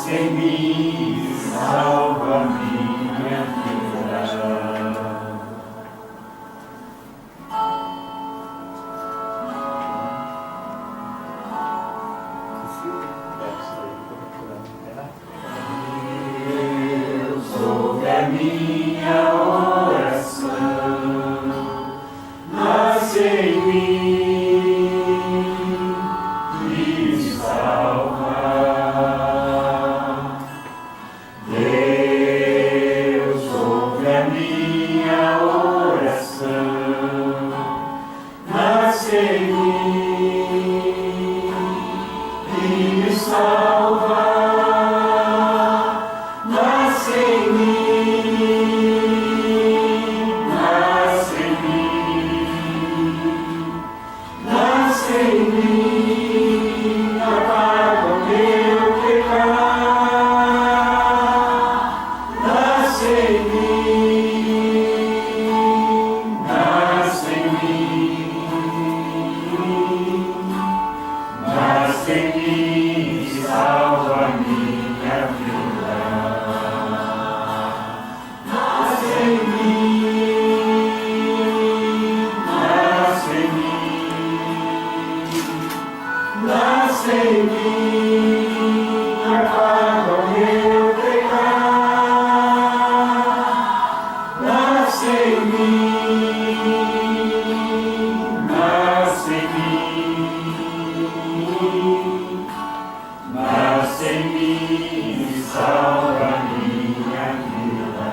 em mim, salva minha vida. Deus ouve a minha oração, nasce em mim e salva. Deus ouve a minha oração, nasce em mim e me salva. Nasce em mim, nasce em mim, nasce em mim, apaga o meu pecado. Nasce em mim, nasce em mim, nasce em mim, salva a minha vida. Nasce em mim, nasce em mim, nasce em mim, apaga o meu pecado. Nasce em mim, nasce em mim, nasce em mim, salva a minha vida.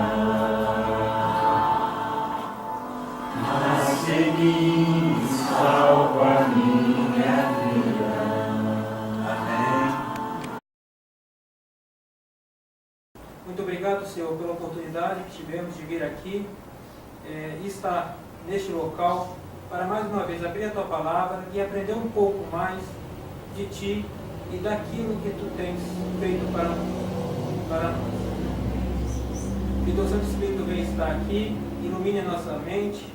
Nasce em mim, salva a minha vida. Amém. Muito obrigado, Senhor, pela oportunidade que tivemos de vir aqui e estar neste local para mais uma vez abrir a Tua Palavra e aprender um pouco mais de Ti e daquilo que Tu tens feito para nós. Que Teu Santo Espírito venha estar aqui, ilumine a nossa mente,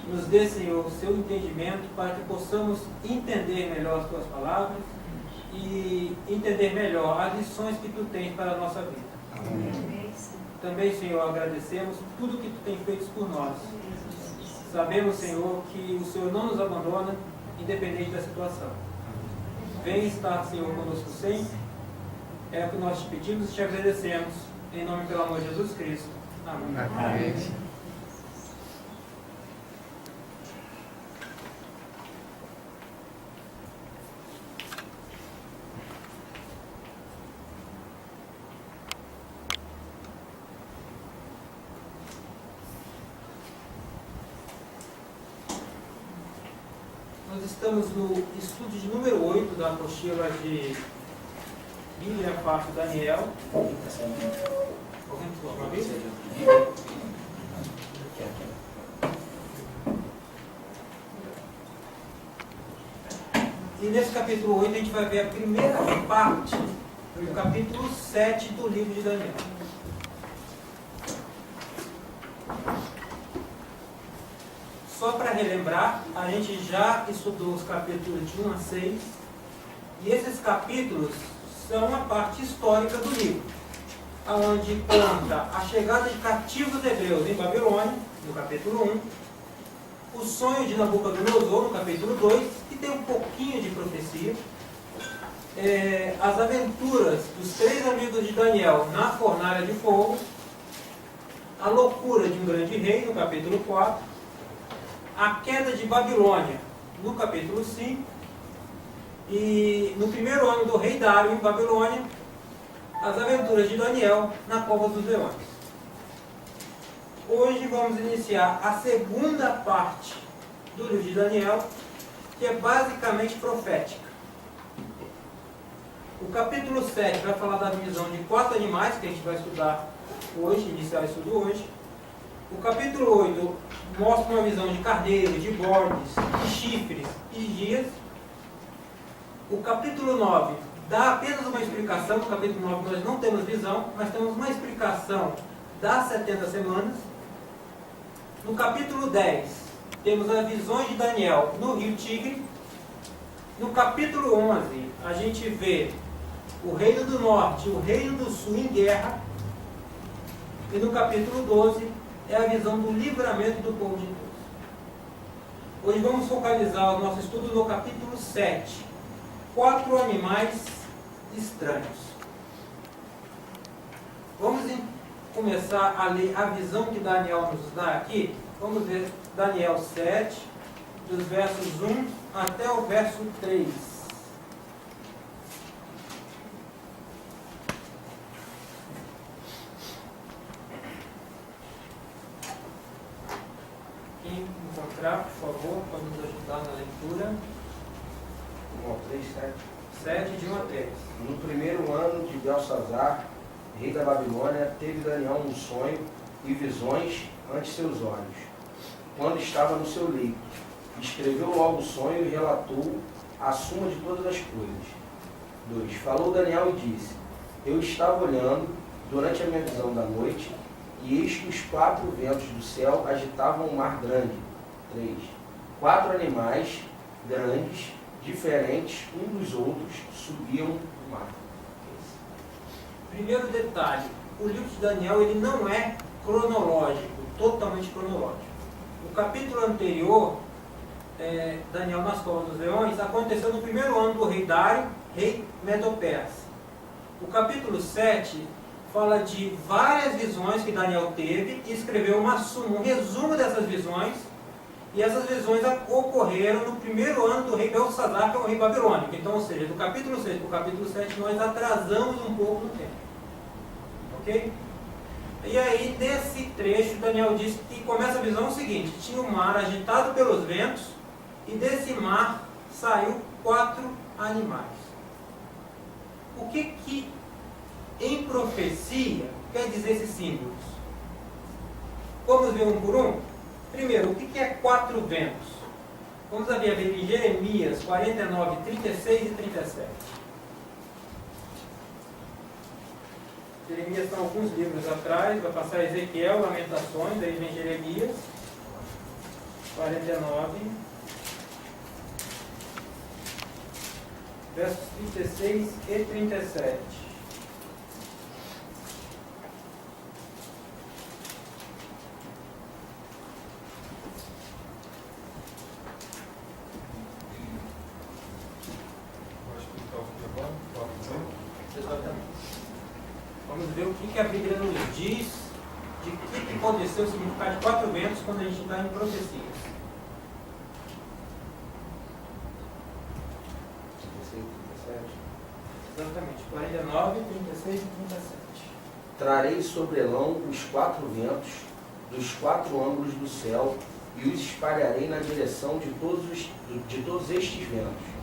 nos dê, Senhor, o Seu entendimento para que possamos entender melhor as Tuas palavras e entender melhor as lições que Tu tens para a nossa vida. Amém. Também, Senhor, agradecemos tudo que Tu tens feito por nós. Sabemos, Senhor, que o Senhor não nos abandona, independente da situação. Vem estar, Senhor, conosco sempre. É o que nós te pedimos e te agradecemos. Em nome e pelo amor de Jesus Cristo. Amém. Amém. Nós estamos no estudo de número 8 da apostila de Bíblia Fácil Daniel. Alguém colocou uma Bíblia? E nesse capítulo 8 a gente vai ver a primeira parte do capítulo 7 do livro de Daniel. Só para relembrar, a gente já estudou os capítulos de 1 a 6, e esses capítulos são a parte histórica do livro, onde conta a chegada de cativos hebreus em Babilônia, no capítulo 1, o sonho de Nabucodonosor, no capítulo 2, que tem um pouquinho de profecia, as aventuras dos 3 amigos de Daniel na fornalha de fogo, a loucura de um grande rei, no capítulo 4, a queda de Babilônia, no capítulo 5, e no primeiro ano do rei Dário em Babilônia, as aventuras de Daniel na cova dos leões. Hoje vamos iniciar a segunda parte do livro de Daniel, que é basicamente profética. O capítulo 7 vai falar da visão de 4 animais, que a gente vai estudar hoje, iniciar o estudo hoje. O capítulo 8 mostra uma visão de carneiros, de bordes, de chifres e de dias. O capítulo 9 dá apenas uma explicação. No capítulo 9 nós não temos visão, mas temos uma explicação das 70 semanas. No capítulo 10 temos as visões de Daniel no rio Tigre. No capítulo 11 a gente vê o reino do norte e o reino do sul em guerra. E no capítulo 12 é a visão do livramento do povo de Deus. Hoje vamos focalizar o nosso estudo no capítulo 7. 4 animais estranhos. Vamos começar a ler a visão que Daniel nos dá aqui. Vamos ver Daniel 7, dos versos 1 até o verso 3. Quem encontrar, por favor, pode nos ajudar na leitura. 1 ao 3, 7. 7, de 1 a 3. No primeiro ano de Belsazar, rei da Babilônia, teve Daniel um sonho e visões ante seus olhos, quando estava no seu leito. Escreveu logo o sonho e relatou a suma de todas as coisas. 2. Falou Daniel e disse: Eu estava olhando durante a minha visão da noite, e eis que os 4 ventos do céu agitavam um mar grande. 3. 4 animais grandes, diferentes um dos outros, subiam do mar. Primeiro detalhe, o livro de Daniel ele não é cronológico, totalmente cronológico. O capítulo anterior, Daniel nas Covas dos Leões, aconteceu no primeiro ano do rei Dário, rei Medo-Persa. O capítulo 7 fala de várias visões que Daniel teve e escreveu um resumo dessas visões. E essas visões ocorreram no primeiro ano do rei Belsazar, que é o rei babilônico. Então, ou seja, do capítulo 6 para o capítulo 7, nós atrasamos um pouco no tempo. Ok? E aí, nesse trecho, Daniel diz que começa a visão o seguinte: tinha um mar agitado pelos ventos, e desse mar saiu 4 animais. O que em profecia quer dizer esses símbolos? Vamos ver um por um? Primeiro, o que é 4 ventos? Vamos abrir em Jeremias 49, 36 e 37. Jeremias são alguns livros atrás, vai passar Ezequiel, Lamentações, aí vem Jeremias 49, versos 36 e 37. Vamos ver o que a Bíblia nos diz de que pode ser o significado de 4 ventos quando a gente está em profecias. 36, 37. Exatamente, 49, 36 e 37. Trarei sobre Elão os 4 ventos dos 4 ângulos do céu e os espalharei na direção de todos estes ventos.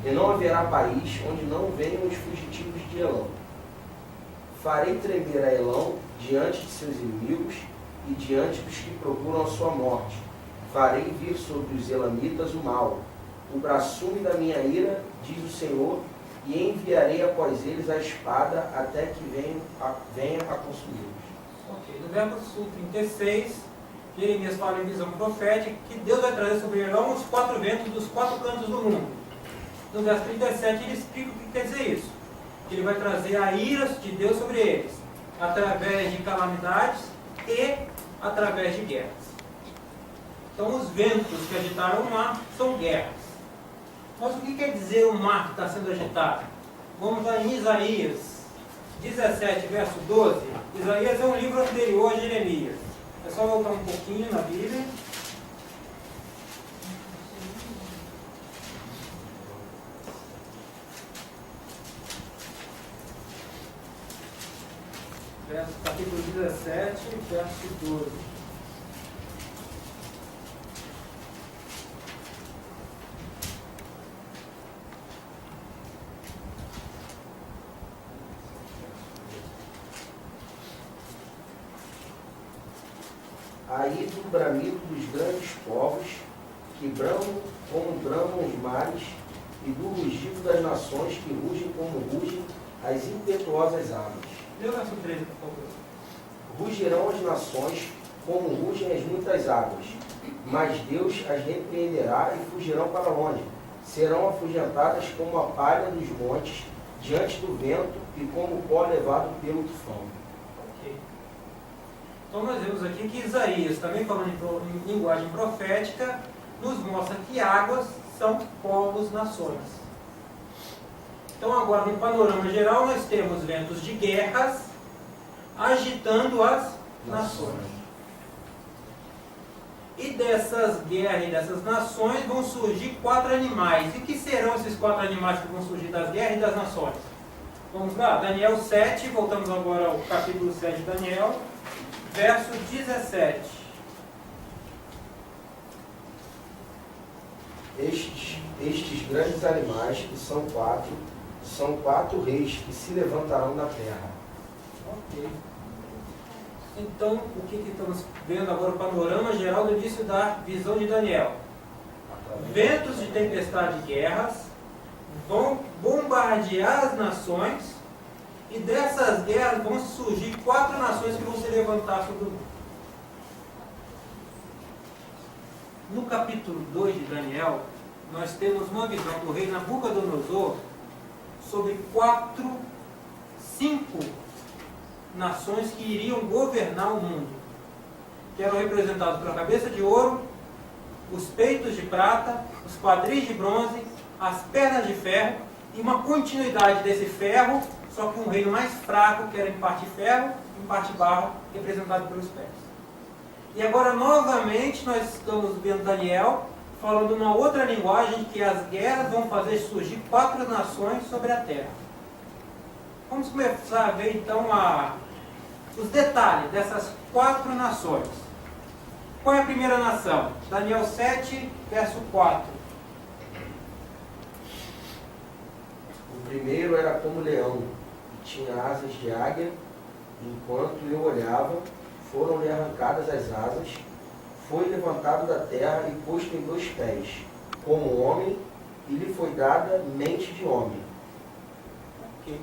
E não haverá país onde não venham os fugitivos de Elão. Farei tremer a Elão diante de seus inimigos e diante dos que procuram a sua morte. Farei vir sobre os elamitas o mal, o braçume da minha ira, diz o Senhor, e enviarei após eles a espada até que venha a consumi-los. Ok, no verso 36, Jeremias fala em visão profética que Deus vai trazer sobre Elão os 4 ventos dos 4 cantos do mundo. No verso 37 ele explica o que quer dizer isso. Que ele vai trazer a ira de Deus sobre eles, através de calamidades e através de guerras. Então os ventos que agitaram o mar são guerras. Mas o que quer dizer o mar que está sendo agitado? Vamos lá em Isaías 17, verso 12. Isaías é um livro anterior a Jeremias. É só voltar um pouquinho na Bíblia. Capítulo 17, verso 12. Aí do bramido dos grandes povos, que bramam como bramam os mares, e do rugido das nações, que rugem como rugem as impetuosas águas. Lê o verso 13, por favor. Rugirão as nações como rugem as muitas águas, mas Deus as repreenderá e fugirão para longe. Serão afugentadas como a palha dos montes, diante do vento e como pó levado pelo tufão. Ok. Então nós vemos aqui que Isaías, também falando em linguagem profética, nos mostra que águas são povos, nações. Então agora, no panorama geral, nós temos ventos de guerras agitando as nações. E dessas guerras e dessas nações vão surgir 4 animais. E que serão esses 4 animais que vão surgir das guerras e das nações? Vamos lá, Daniel 7, voltamos agora ao capítulo 7 de Daniel, verso 17. Estes grandes animais, que são 4 reis que se levantarão da terra. Ok. Então, o que estamos vendo agora, o panorama geral do início da visão de Daniel? Ventos de tempestade e guerras vão bombardear as nações, e dessas guerras vão surgir 4 nações que vão se levantar sobre o mundo. No capítulo 2 de Daniel, nós temos uma visão do rei Nabucodonosor sobre 5 nações que iriam governar o mundo, que eram representados pela cabeça de ouro, os peitos de prata, os quadris de bronze, as pernas de ferro, e uma continuidade desse ferro, só que um reino mais fraco, que era em parte ferro, em parte barro, representado pelos pés. E agora, novamente, nós estamos vendo Daniel falando uma outra linguagem, que as guerras vão fazer surgir 4 nações sobre a terra. Vamos começar a ver, então, os detalhes dessas 4 nações. Qual é a primeira nação? Daniel 7, verso 4. O primeiro era como leão, e tinha asas de águia. Enquanto eu olhava, foram-lhe arrancadas as asas, foi levantado da terra e posto em 2 pés, como homem, e lhe foi dada mente de homem. Okay.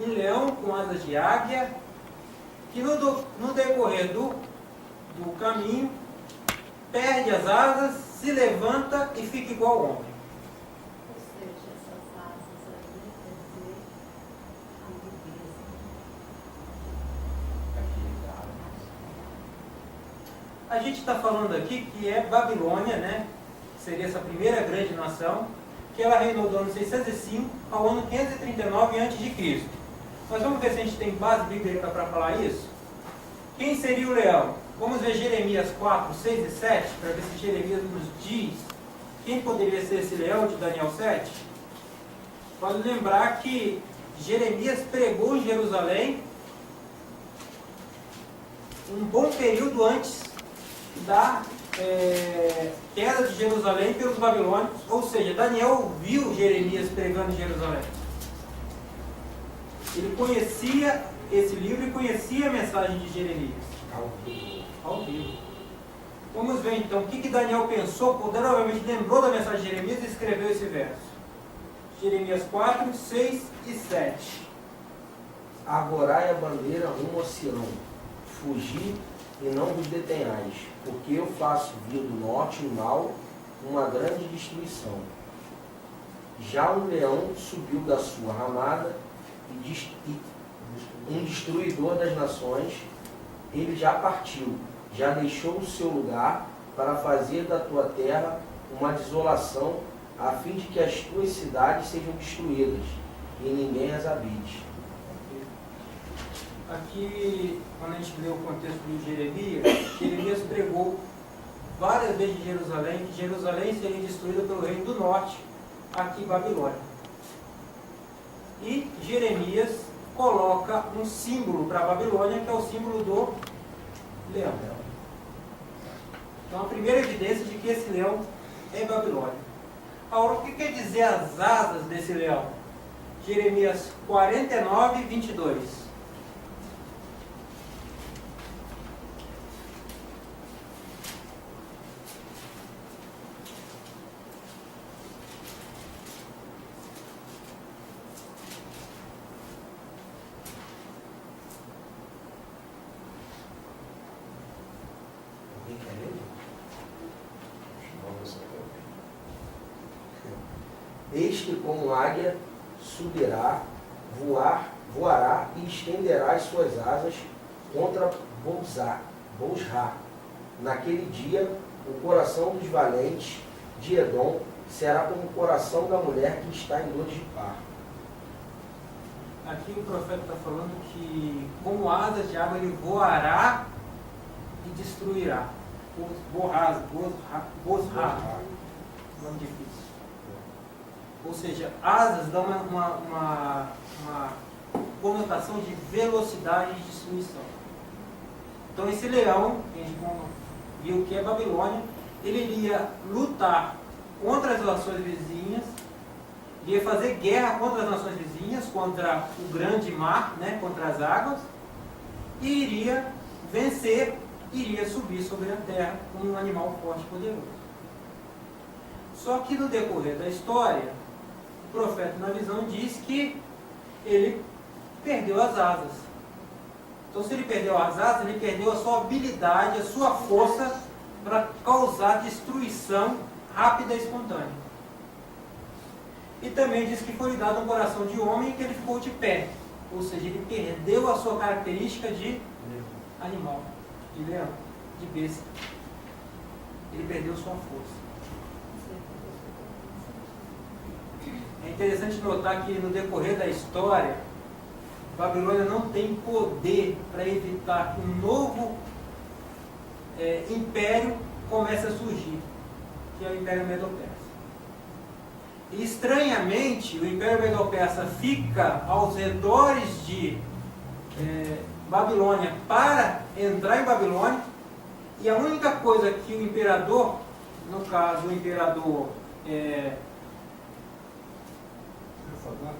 Um leão com asas de águia, que no decorrer do caminho, perde as asas, se levanta e fica igual ao homem. Ou seja, essas asas aí quer dizer a A gente está falando aqui que é Babilônia, né? Seria essa primeira grande nação, que ela reinou do ano 605 ao ano 539 a.C. Mas vamos ver se a gente tem base bíblica para falar isso? Quem seria o leão? Vamos ver Jeremias 4, 6 e 7, para ver se Jeremias nos diz quem poderia ser esse leão de Daniel 7. Vale lembrar que Jeremias pregou em Jerusalém um bom período antes da queda de Jerusalém pelos babilônios, ou seja, Daniel viu Jeremias pregando em Jerusalém. Ele conhecia esse livro e conhecia a mensagem de Jeremias. Ao vivo. Vamos ver então o que Daniel pensou, provavelmente lembrou da mensagem de Jeremias e escreveu esse verso. Jeremias 4, 6 e 7. Arvorai a bandeira rumo ao Sião, fugi e não vos detenhais, porque eu faço vir do norte o mal, uma grande destruição. Já um leão subiu da sua ramada, um destruidor das nações, ele já partiu, já deixou o seu lugar para fazer da tua terra uma desolação, a fim de que as tuas cidades sejam destruídas e ninguém as habite. Aqui, quando a gente lê o contexto de Jeremias pregou várias vezes em Jerusalém, que Jerusalém seria destruída pelo reino do norte, aqui em Babilônia. E Jeremias coloca um símbolo para a Babilônia, que é o símbolo do leão. Então, a primeira evidência de que esse leão é Babilônia. Agora, o que quer dizer as asas desse leão? Jeremias 49, 22. Este como águia subirá, voará e estenderá as suas asas contra Bozrá. Naquele dia, o coração dos valentes de Edom será como o coração da mulher que está em dores de parto. Aqui o profeta está falando que, como asas de água, ele voará e destruirá. Bozrá, nome difícil. Ou seja, asas dão uma conotação de velocidade e destruição. Então esse leão, que a gente viu que é Babilônia, ele iria lutar contra as nações vizinhas, iria fazer guerra contra as nações vizinhas, contra o grande mar, né, contra as águas, e iria vencer, iria subir sobre a terra como um animal forte e poderoso. Só que no decorrer da história, o profeta na visão diz que ele perdeu as asas. Então se ele perdeu as asas, ele perdeu a sua habilidade, a sua força para causar destruição rápida e espontânea. E também diz que foi lhe dado um coração de homem e que ele ficou de pé. Ou seja, ele perdeu a sua característica de animal, de leão, de besta. Ele perdeu sua força. É interessante notar que no decorrer da história, Babilônia não tem poder para evitar que um novo império comece a surgir, que é o Império Medo-Persa. E, estranhamente, o Império Medo-Persa fica aos redores de Babilônia para entrar em Babilônia, e a única coisa que o imperador, no caso o imperador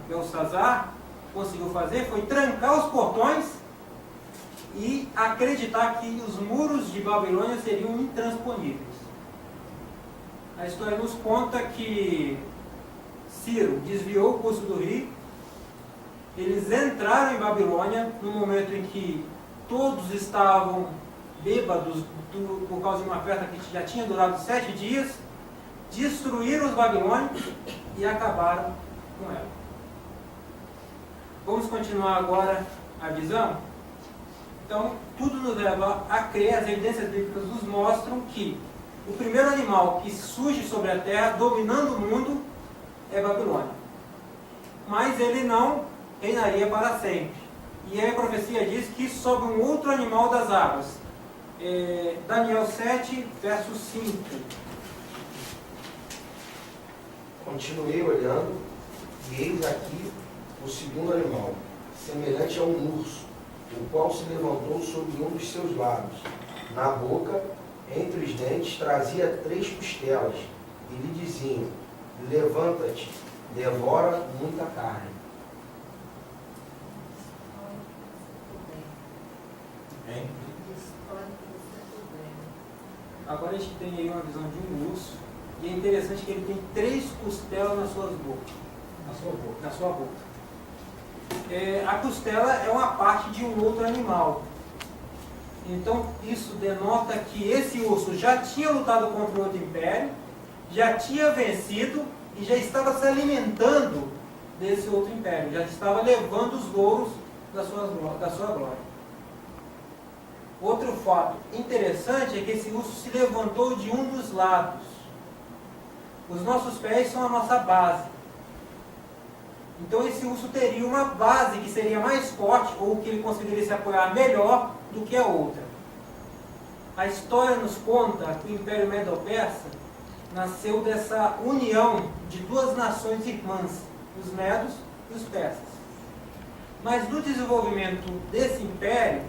Belsazar, conseguiu fazer foi trancar os portões e acreditar que os muros de Babilônia seriam intransponíveis. A história nos conta que Ciro desviou o curso do rio, eles entraram em Babilônia no momento em que todos estavam bêbados por causa de uma festa que já tinha durado 7 dias, destruíram os babilônicos e acabaram com ela. Vamos continuar agora a visão? Então, tudo nos leva a crer, as evidências bíblicas nos mostram que o primeiro animal que surge sobre a terra, dominando o mundo, é Babilônia. Mas ele não reinaria para sempre. E aí a profecia diz que sobe um outro animal das águas. Daniel 7, verso 5. Continuei olhando, e eis aqui o segundo animal, semelhante a um urso, o qual se levantou sobre um dos seus lados. Na boca, entre os dentes, trazia 3 costelas, e lhe diziam: levanta-te, devora muita carne. Agora a gente tem aí uma visão de um urso, e é interessante que ele tem 3 costelas nas suas bocas. Na sua boca. A costela é uma parte de um outro animal. Então isso denota que esse urso já tinha lutado contra outro império, já tinha vencido e já estava se alimentando desse outro império, já estava levando os louros da sua glória. Outro fato interessante é que esse urso se levantou de um dos lados. Os nossos pés são a nossa base. Então esse urso teria uma base que seria mais forte, ou que ele conseguiria se apoiar melhor do que a outra. A história nos conta que o Império Medo-Persa nasceu dessa união de 2 nações irmãs, os medos e os persas. Mas no desenvolvimento desse império,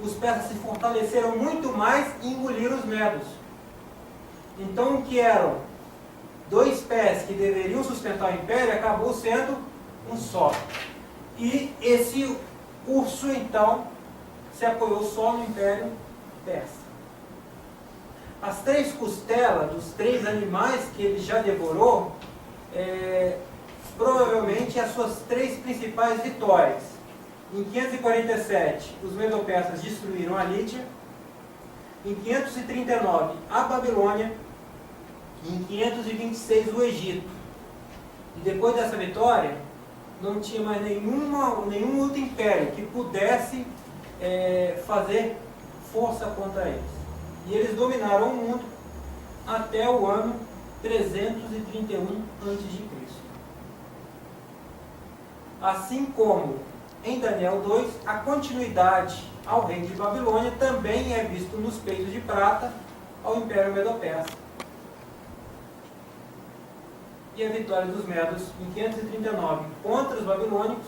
os persas se fortaleceram muito mais e engoliram os medos. Então o que eram 2 pés que deveriam sustentar o império acabou sendo um só. E esse urso então se apoiou só no Império Persa. As 3 costelas dos 3 animais que ele já devorou, provavelmente as suas 3 principais vitórias. Em 547, os medo-persas destruíram a Lídia. Em 539, a Babilônia. E em 526, o Egito. E depois dessa vitória, não tinha mais nenhum outro império que pudesse fazer força contra eles. E eles dominaram o mundo até o ano 331 a.C. Assim como em Daniel 2, a continuidade ao reino de Babilônia também é visto nos peitos de prata ao Império Medo-Persa. E a vitória dos Medos em 539 contra os babilônicos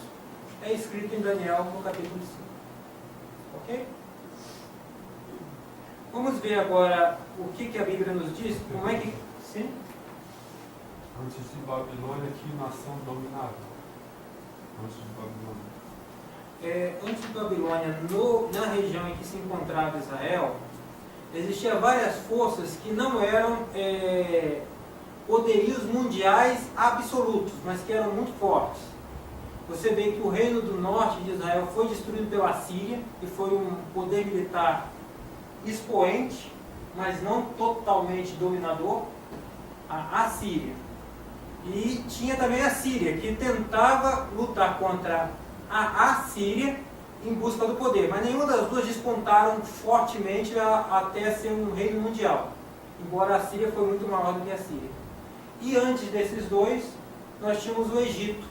é escrito em Daniel no capítulo 5. Ok? Vamos ver agora o que a Bíblia nos diz. Como é que... Sim? Antes de Babilônia, que nação dominava? Antes de Babilônia. Antes de Babilônia, na região em que se encontrava Israel, existiam várias forças que não eram poderios mundiais absolutos, mas que eram muito fortes. Você vê que o reino do norte de Israel foi destruído pela Síria, que foi um poder militar expoente, mas não totalmente dominador, a Síria. E tinha também a Síria, que tentava lutar contra a Assíria em busca do poder, mas nenhuma das duas despontaram fortemente até ser um reino mundial, embora a Síria foi muito maior do que a Síria. E antes desses dois, nós tínhamos o Egito,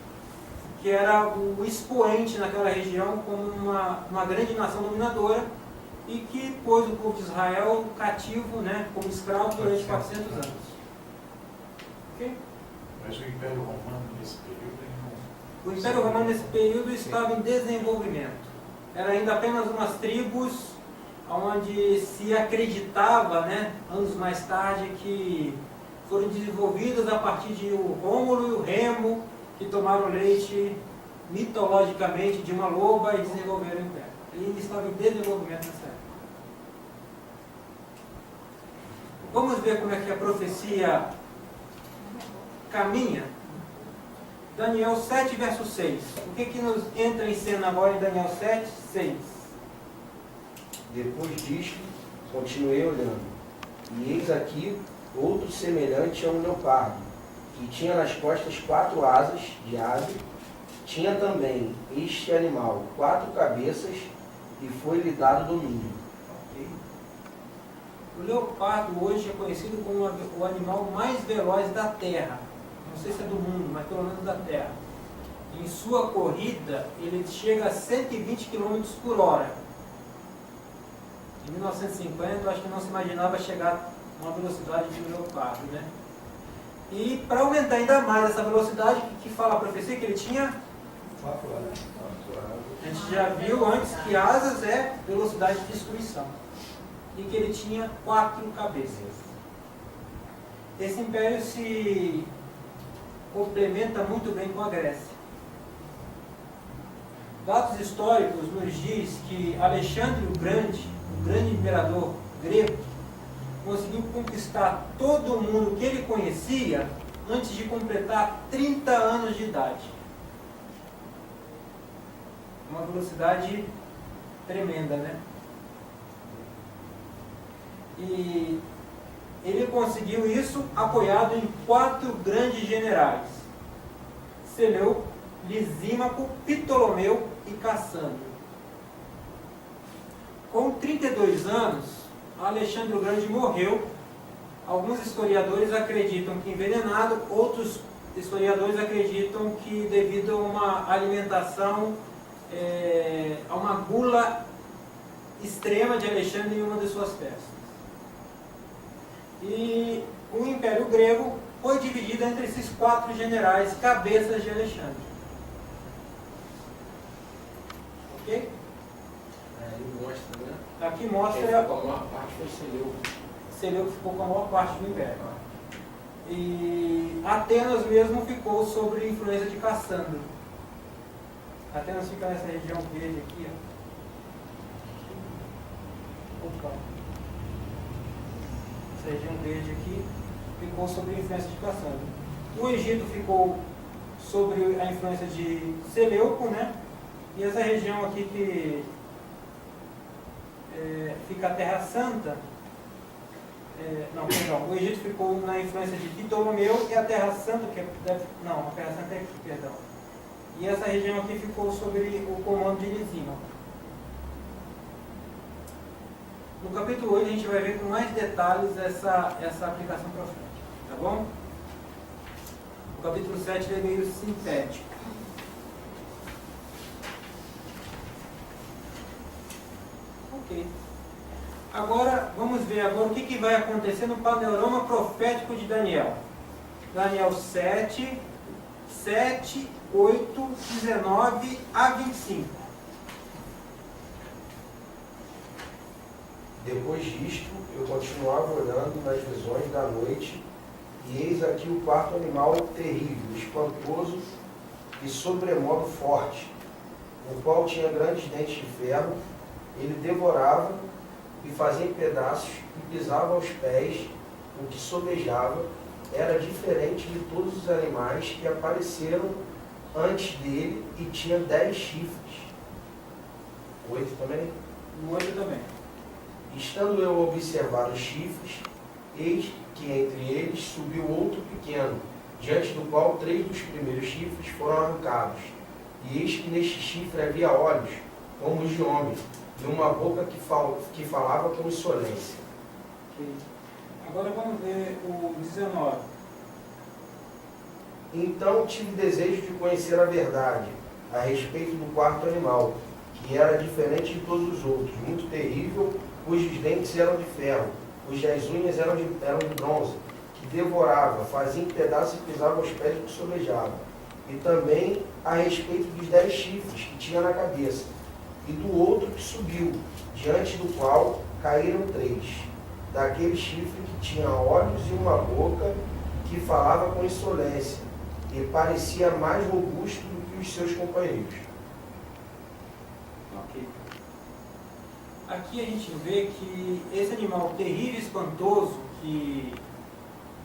que era o expoente naquela região como uma grande nação dominadora e que pôs o povo de Israel cativo, né, como escravo durante 400 anos. Ok? Mas o Império Romano nesse período O Império Romano nesse período estava em desenvolvimento. Era ainda apenas umas tribos onde se acreditava, né, anos mais tarde, que foram desenvolvidas a partir de o Rômulo e o Remo, que tomaram leite mitologicamente de uma loba e desenvolveram o Império. Ele estava em desenvolvimento nessa época. Vamos ver como é que a profecia caminha. Daniel 7, verso 6. O que nos entra em cena agora em Daniel 7, 6? Depois disto, continuei olhando, e eis aqui outro semelhante a um leopardo, que tinha nas costas 4 asas de ave, tinha também este animal 4 cabeças, e foi-lhe dado domínio. Okay. O leopardo hoje é conhecido como o animal mais veloz da Terra. Não sei se é do mundo, mas pelo menos da Terra. Em sua corrida, ele chega a 120 km por hora. Em 1950, eu acho que não se imaginava chegar a uma velocidade de um leopardo, né? E para aumentar ainda mais essa velocidade, que fala a profecia que ele tinha 4 horas. A gente já viu antes que asas é velocidade de destruição. E que ele tinha 4 cabeças. Esse império se complementa muito bem com a Grécia. Dados históricos nos diz que Alexandre o grande imperador grego, conseguiu conquistar todo mundo que ele conhecia antes de completar 30 anos de idade. Uma velocidade tremenda, né? E ele conseguiu isso apoiado em 4 grandes generais: Seleuco, Lisímaco, Ptolomeu e Cassandro. Com 32 anos, Alexandre o Grande morreu. Alguns historiadores acreditam que envenenado, outros historiadores acreditam que devido a uma alimentação, a uma gula extrema de Alexandre em uma de suas festas. E o Império Grego foi dividido entre esses 4 generais, cabeças de Alexandre. Ok? Ele mostra, né? Aqui A mostra maior parte foi Seleuco. Seleuco ficou com a maior parte do Império. E Atenas mesmo ficou sob influência de Cassandro. Atenas fica nessa região verde aqui, ó. Opa. Essa região verde aqui ficou sob a influência de Cassandro. O Egito ficou sob a influência de Seleuco, né? E essa região aqui que fica a Terra Santa, o Egito ficou na influência de Ptolomeu e a Terra Santa, a Terra Santa é aqui, perdão. E essa região aqui ficou sob o comando de Lisímaco. No capítulo 8 a gente vai ver com mais detalhes essa aplicação profética, tá bom? O capítulo 7 ele é meio sintético. Ok. Agora, vamos ver agora o que vai acontecer no panorama profético de Daniel. Daniel 7, 8, 19 a 25. Depois disto, eu continuava olhando nas visões da noite, e eis aqui o quarto animal terrível, espantoso e sobremodo forte, o qual tinha grandes dentes de ferro. Ele devorava e fazia em pedaços e pisava aos pés o que sobejava. Era diferente de todos os animais que apareceram antes dele e tinha 10 chifres. 8 também? No 8 também. Estando eu a observar os chifres, eis que entre eles subiu outro pequeno, diante do qual 3 dos primeiros chifres foram arrancados. E eis que neste chifre havia olhos, como os de homem, e uma boca que falava com insolência. Okay. Agora vamos ver o 19. Então tive desejo de conhecer a verdade a respeito do quarto animal, que era diferente de todos os outros, muito terrível, cujos dentes eram de ferro, cujas unhas eram de bronze, que devorava, fazia em pedaços e pisava aos pés do que sobejava. E também a respeito dos 10 chifres que tinha na cabeça, e do outro que subiu, diante do qual caíram 3, daquele chifre que tinha olhos e uma boca, que falava com insolência, e parecia mais robusto do que os seus companheiros. Ok. Aqui a gente vê que esse animal terrível e espantoso, que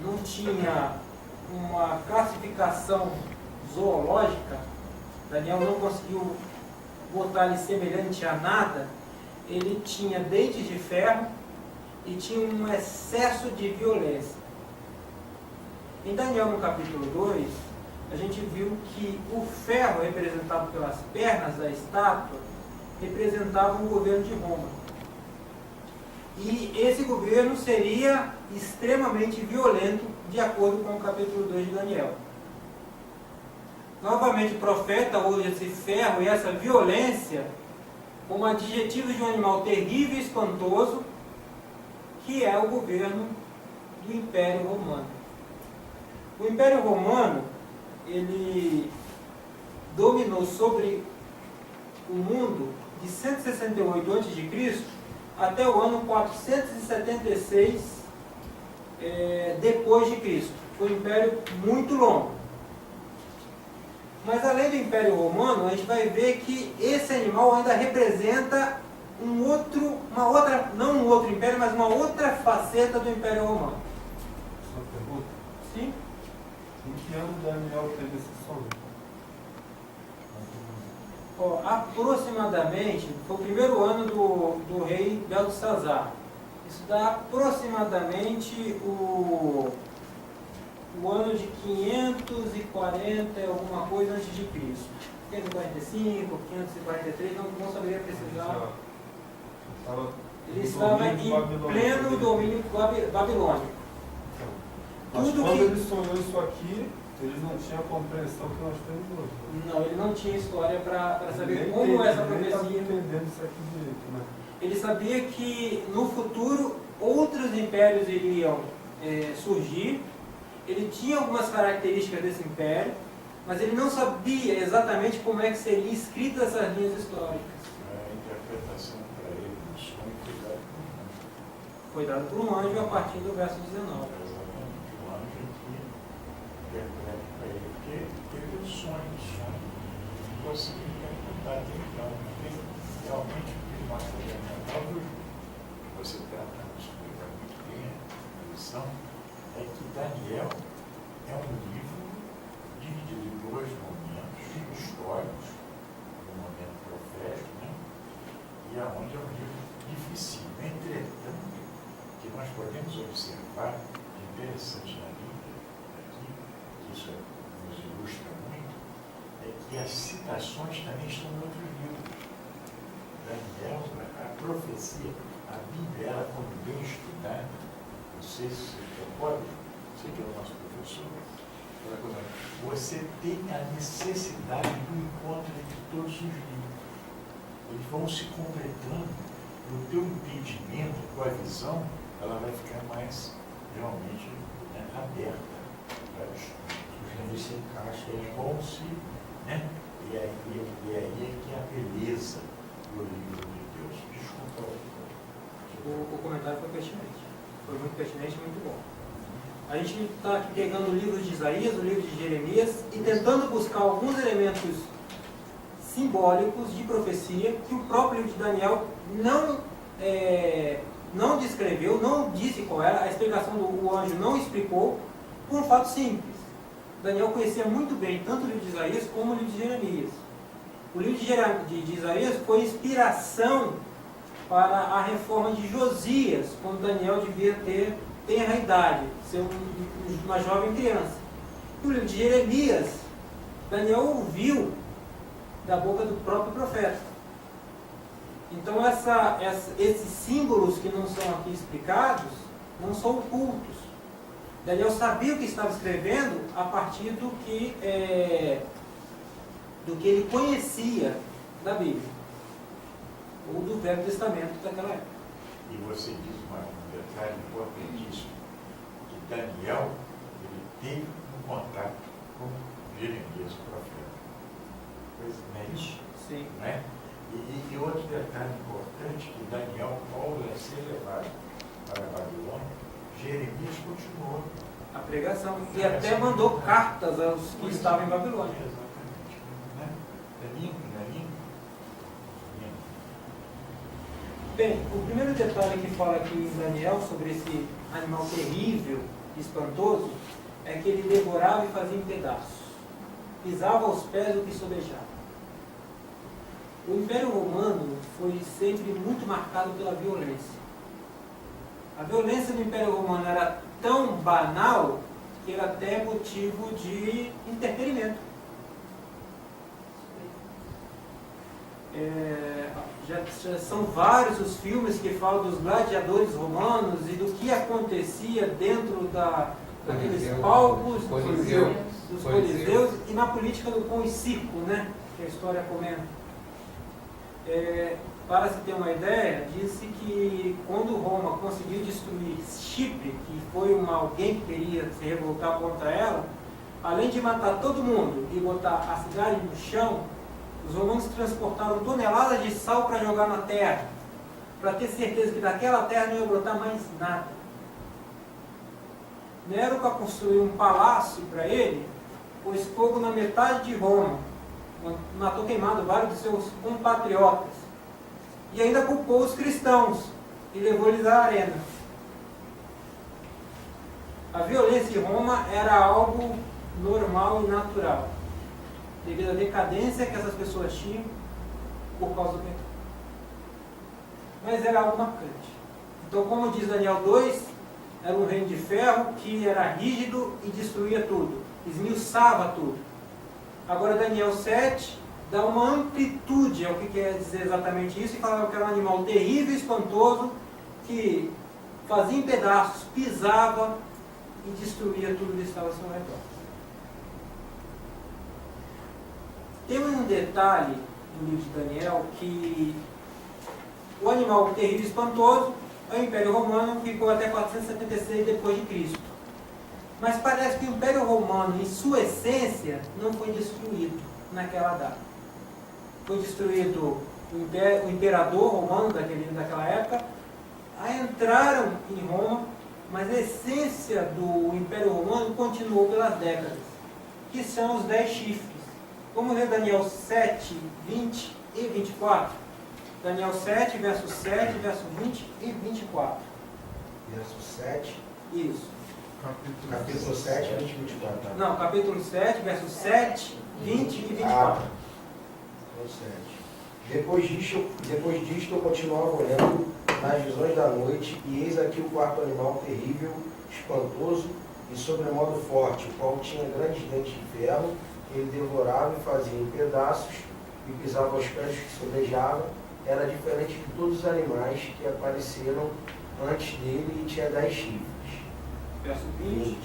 não tinha uma classificação zoológica, Daniel não conseguiu botar ele semelhante a nada, ele tinha dentes de ferro e tinha um excesso de violência. Em Daniel, no capítulo 2, a gente viu que o ferro representado pelas pernas da estátua representava o governo de Roma. E esse governo seria extremamente violento, de acordo com o capítulo 2 de Daniel. Novamente, o profeta usa esse ferro e essa violência como adjetivos de um animal terrível e espantoso, que é o governo do Império Romano. O Império Romano, ele dominou sobre o mundo de 168 a.C. até o ano 476 depois de Cristo. Foi um império muito longo. Mas além do Império Romano, a gente vai ver que esse animal ainda representa não um outro império, mas uma outra faceta do Império Romano. Só pergunta. Sim? Em que ano Daniel teve esse sonho? Ó, aproximadamente, foi o primeiro ano do rei Beltesazar. Isso dá aproximadamente o ano de 540 alguma coisa antes de Cristo. 545, 543, não saberia precisar. Ele estava em pleno domínio babilônico. Mas Tudo quando que- ele sonhou isso aqui, ele não tinha a compreensão que nós temos hoje. Não, ele não tinha história para saber Nem como tem- essa nem estava profecia. entendendo isso aqui direito, né? Ele sabia que no futuro outros impérios iriam surgir. Ele tinha algumas características desse império, mas ele não sabia exatamente como é que seria escrita essas linhas históricas. A interpretação para ele do sonho Foi dado por um anjo a partir do verso 19. exatamente o anjo que interpreta para ele, porque teve o sonho não conseguiu interpretar até então, porque realmente o que nós podemos notar, você tratando de explicar muito bem a lição, é que Daniel é um livro dividido em 2 momentos históricos, um momento profético, né? E aonde é um livro difícil. Entretanto, que nós podemos observar, interessante na Bíblia, aqui, que isso nos ilustra muito, é que E as citações também estão em outros livros. Daniel, a profecia, a Bíblia, ela, quando bem estudada, não sei se você pode, você que é o nosso professor, você tem a necessidade do encontro entre todos os livros. Eles vão se completando, o teu entendimento, a tua visão, ela vai ficar mais realmente, né, aberta para o estudo. Os livros se encaixam. Eles vão se, né? E aí é que é a beleza do livro de Deus. Desculpa. O comentário foi pertinente. Foi muito pertinente e muito bom. A gente está aqui pegando o livro de Isaías, o livro de Jeremias e tentando buscar alguns elementos simbólicos de profecia que o próprio livro de Daniel não descreveu, não disse qual era, a explicação do anjo não explicou, por um fato simples. Daniel conhecia muito bem tanto o livro de Isaías como o livro de Jeremias. O livro de Isaías foi inspiração para a reforma de Josias, quando Daniel devia ter a idade, ser uma jovem criança. E o livro de Jeremias, Daniel ouviu da boca do próprio profeta. Então esses símbolos que não são aqui explicados, não são ocultos. Daniel sabia o que estava escrevendo a partir do que ele conhecia da Bíblia, ou do Velho Testamento daquela época. E você diz um detalhe importantíssimo, que Daniel, ele teve um contato com Jeremias, o profeta. Pois não é isso? Sim. Né? E outro detalhe importante, que Daniel, Paulo ia ser levado para a Babilônia, Jeremias continuou. A pregação. E até mandou cartas aos que estavam em Babilônia. Exatamente. Né? É lindo, não é lindo? Lindo. Bem, o primeiro detalhe que fala aqui em Daniel sobre esse animal terrível, espantoso, é que ele devorava e fazia em pedaços. Pisava aos pés o que sobejava. O Império Romano foi sempre muito marcado pela violência. A violência do Império Romano era tão banal que era até motivo de entretenimento. Já são vários os filmes que falam dos gladiadores romanos e do que acontecia dentro daqueles palcos, dos coliseus e na política do pão e circo, né, que a história comenta. Para se ter uma ideia, disse que quando Roma conseguiu destruir Chipre, que foi alguém que queria se revoltar contra ela, além de matar todo mundo e botar a cidade no chão, os romanos transportaram toneladas de sal para jogar na terra, para ter certeza que daquela terra não ia brotar mais nada. Nero, para construir um palácio para ele, pôs fogo na metade de Roma, matou queimado vários de seus compatriotas, e ainda culpou os cristãos e levou eles à arena. A violência em Roma era algo normal e natural, devido à decadência que essas pessoas tinham por causa do pecado. Mas era algo marcante. Então, como diz Daniel 2, era um reino de ferro que era rígido e destruía tudo, esmiuçava tudo. Agora Daniel 7 dá uma amplitude ao que quer dizer exatamente isso, e falava que era um animal terrível e espantoso, que fazia em pedaços, pisava e destruía tudo que estava ao seu redor. Tem um detalhe no livro de Daniel que o animal terrível e espantoso, o Império Romano, ficou até 476 depois de Cristo. Mas parece que o Império Romano, em sua essência, não foi destruído naquela data. Foi destruído o imperador romano daquela época, entraram em Roma, mas a essência do Império Romano continuou pelas décadas, que são os 10 chifres. Vamos ler Daniel 7, 20 e 24. Daniel 7, verso 7, verso 20 e 24. Verso 7. Isso. Capítulo 7, 20 e 24. Não, capítulo 7, verso 7, 20 e 24. Depois disto eu continuava olhando nas visões da noite, e eis aqui o quarto animal terrível, espantoso e sobremodo forte, o qual tinha grandes dentes de ferro, ele devorava e fazia em pedaços e pisava aos pés que sobejava. Era diferente de todos os animais que apareceram antes dele e tinha 10 chifres. Verso 20.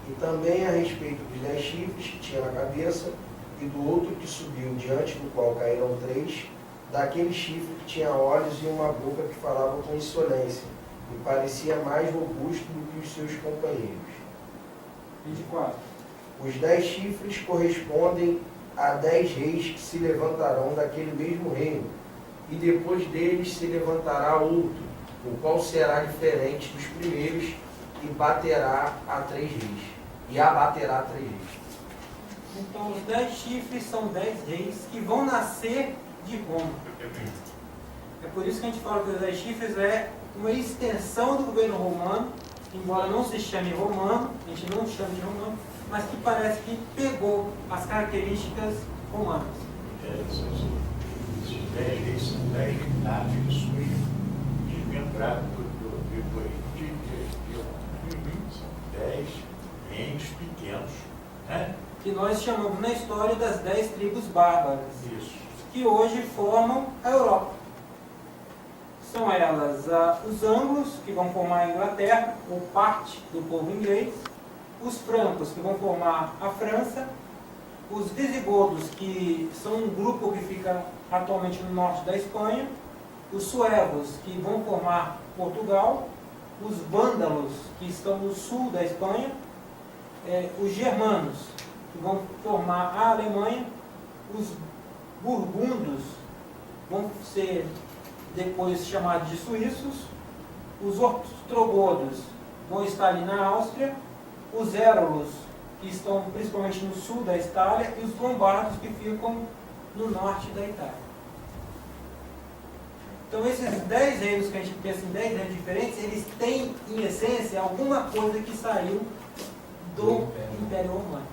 E também a respeito dos 10 chifres que tinha na cabeça, e do outro que subiu, diante do qual caíram 3, daquele chifre que tinha olhos e uma boca que falava com insolência, e parecia mais robusto do que os seus companheiros. 24. Os 10 chifres correspondem a 10 reis que se levantarão daquele mesmo reino, e depois deles se levantará outro, o qual será diferente dos primeiros, e baterá a 3 reis. E abaterá a 3 reis. Então, os 10 chifres são 10 reis que vão nascer de Roma. É por isso que a gente fala que os 10 chifres é uma extensão do governo romano, embora não se chame romano, a gente não chama de romano, mas que parece que pegou as características romanas. Esses 10 reis são 10 reinados que surgem desmembrados do reino de Roma. São 10 reinos pequenos, né? Que nós chamamos na história das 10 tribos bárbaras, Isso. que hoje formam a Europa. São elas os anglos, que vão formar a Inglaterra, ou parte do povo inglês, os francos, que vão formar a França, os visigodos, que são um grupo que fica atualmente no norte da Espanha, os suevos, que vão formar Portugal, os vândalos, que estão no sul da Espanha, os germanos, que vão formar a Alemanha, os burgundos vão ser depois chamados de suíços, os ostrogodos vão estar ali na Áustria, os érolos, que estão principalmente no sul da Itália, e os lombardos, que ficam no norte da Itália. Então, esses 10 reinos que a gente pensa em 10 reinos diferentes, eles têm, em essência, alguma coisa que saiu do Império Romano.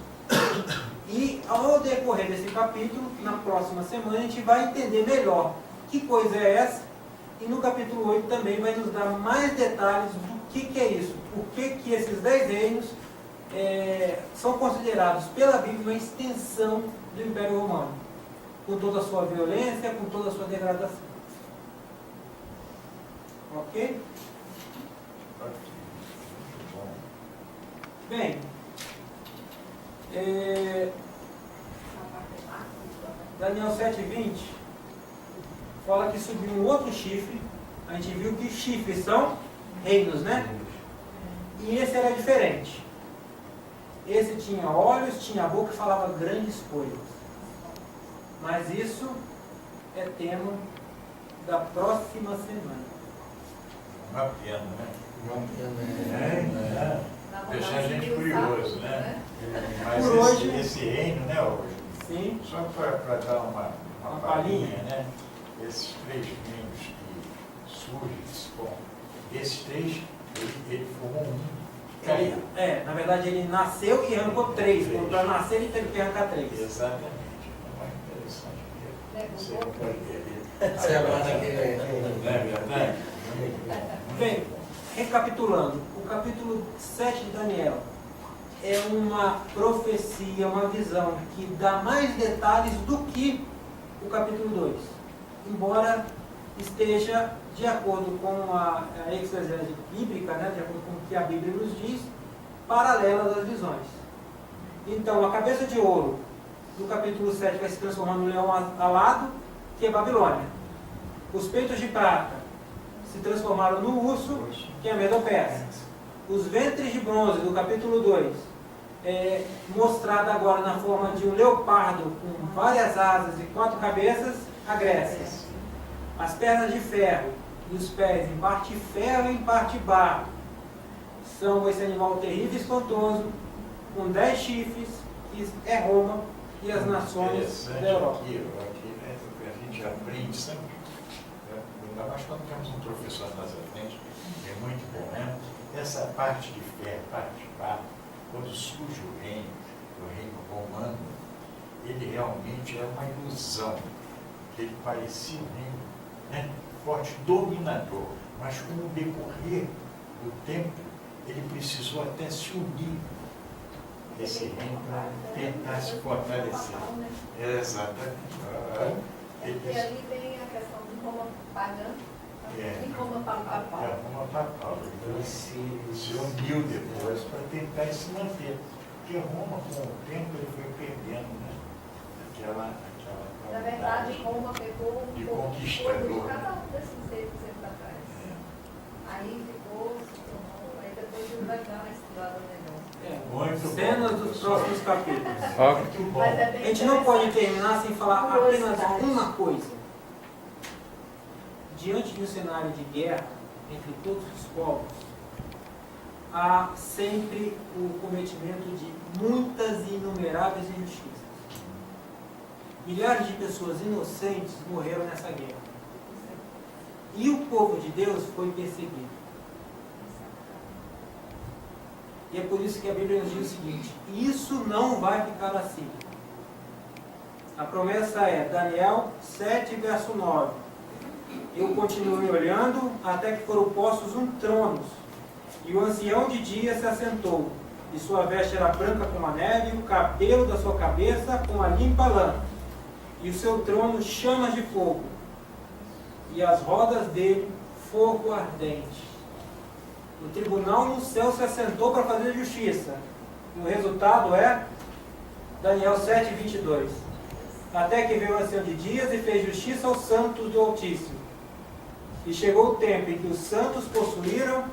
E, ao decorrer desse capítulo, na próxima semana, a gente vai entender melhor que coisa é essa, e no capítulo 8 também vai nos dar mais detalhes do que é isso, por que esses 10 reinos são considerados pela Bíblia uma extensão do Império Romano, com toda a sua violência, com toda a sua degradação. Ok? Bem, Daniel 7:20 fala que subiu um outro chifre. A gente viu que chifres são reinos, né? E esse era diferente. Esse tinha olhos, tinha a boca e falava grandes coisas. Mas isso é tema da próxima semana. Uma pena, né? Uma pena. Deixar a gente curioso, né? Mas Por hoje, esse reino, né, hoje? sim, Só para dar uma palhinha, né? Esses 3 reinos que surgem, bom, esses 3, ele formou um. na verdade ele nasceu e arrancou 3. Para nascer ele teve que arrancar 3. Exatamente. É mais interessante que você Levou pode ver. Não é verdade? Bem, recapitulando, o capítulo 7 de Daniel é uma profecia, uma visão que dá mais detalhes do que o capítulo 2, embora esteja de acordo com a exegese bíblica, né, de acordo com o que a Bíblia nos diz, paralela das visões. Então, a cabeça de ouro do capítulo 7 vai se transformar no leão alado, que é Babilônia. Os peitos de prata se transformaram no urso, que é a Medo-Pérsia. Os ventres de bronze do capítulo 2 mostrado agora na forma de um leopardo com várias asas e 4 cabeças, a Grécia. As pernas de ferro e os pés em parte ferro e em parte barro são esse animal terrível e espantoso, com 10 chifres, que é Roma e as nações da Europa. Aqui, né, a gente aprende sempre, né, ainda mais quando temos um professor nas frente, é muito bom, né? Essa parte de ferro, parte de barro, quando surge o reino romano, ele realmente é uma ilusão, que ele parecia um reino, né, forte, dominador, mas com o decorrer do tempo, ele precisou até se unir esse reino para tentar se fortalecer. Exatamente. Porque ali vem a questão de Roma pagã e Roma papal. É uma papal. Então, se uniu depois para tentar se manter. Porque Roma, com o tempo, ele foi perdendo, né? Aquela Na verdade, Roma pegou E um pouco conquistador. de cada um desses reinos sempre atrás. Aí ficou, se tornou, aí depois vai dar uma estrada melhor. Muito bom, Cenas dos professor. próximos capítulos. Muito bom. Mas é A bem gente não pode interessante. terminar sem falar Curiosidade. apenas uma coisa. Diante de um cenário de guerra entre todos os povos, há sempre o cometimento de muitas e inumeráveis injustiças. Milhares de pessoas inocentes morreram nessa guerra. E o povo de Deus foi perseguido. E é por isso que a Bíblia nos diz o seguinte: isso não vai ficar assim. A promessa é Daniel 7, verso 9. Eu continuei olhando até que foram postos tronos, e o ancião de dia se assentou, e sua veste era branca como a neve, e o cabelo da sua cabeça como a limpa lã, e o seu trono chamas de fogo, e as rodas dele fogo ardente. O tribunal no céu se assentou para fazer justiça, e o resultado é Daniel 7, 22. Até que veio o ancião de dias e fez justiça aos santos do Altíssimo. E chegou o tempo em que os santos possuíram.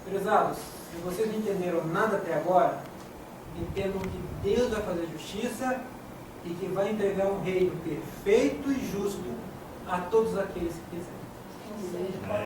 Prezados, se vocês não entenderam nada até agora, entendam que Deus vai fazer justiça e que vai entregar um reino perfeito e justo a todos aqueles que quiserem. Ou seja, quando